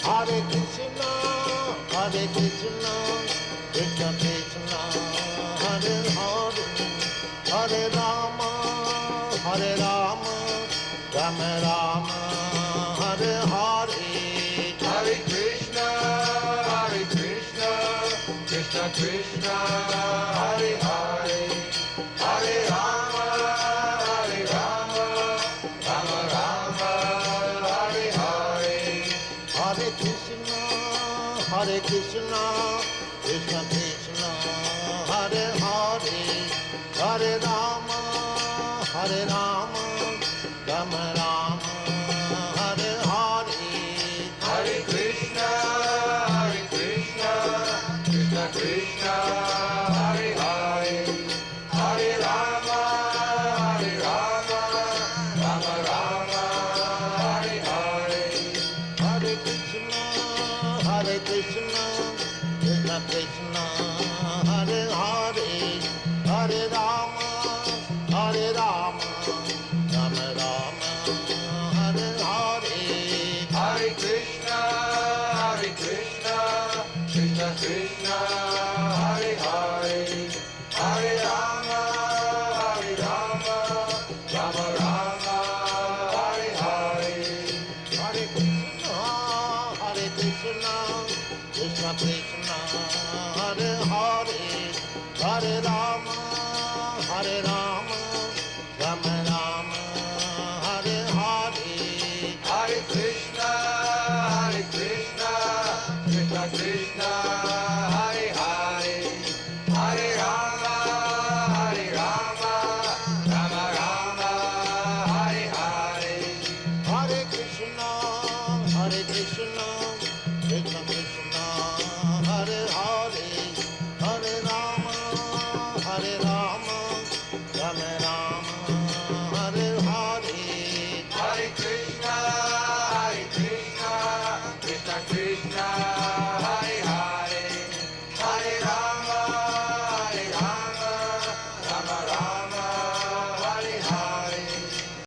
Hare Krishna, Hare Krishna, Krishna Krishna, Hare Hare, Hare Rama, Hare Rama, Rama Rama, Hare Hare. Hare Krishna, Krishna Krishna, Hare Hare, Hare Rama, Rama Rama, Hare Hare. Hare Krishna, Hare Krishna, Krishna Krishna, Hare Hare, Hare Rama, Hare Rama, Rama Rama, Hare Hare. Hare Krishna, Krishna Krishna, Hare Hare, Hare Rama, Rama Rama, Hare Hare. Hare Krishna, Hare Krishna, Krishna Krishna, Hare Hare, Hare Rama, Hare Rama, Rama Rama, Hare Hare. Hare Krishna, Krishna Krishna, Hare Hare, Hare Rama, Rama Rama, Hare Hare. Hare Krishna, Hare Krishna, Krishna Krishna, Hare Hare, Hare Rama, Hare Rama, Rama Rama, Hare Hare. Hare Krishna, Krishna Krishna, Hare Hare, Hare Rama, Rama Rama, Hare Hare. Hare Krishna, Hare Krishna, Krishna Krishna, Hare Hare, Hare Rama, Hare Rama.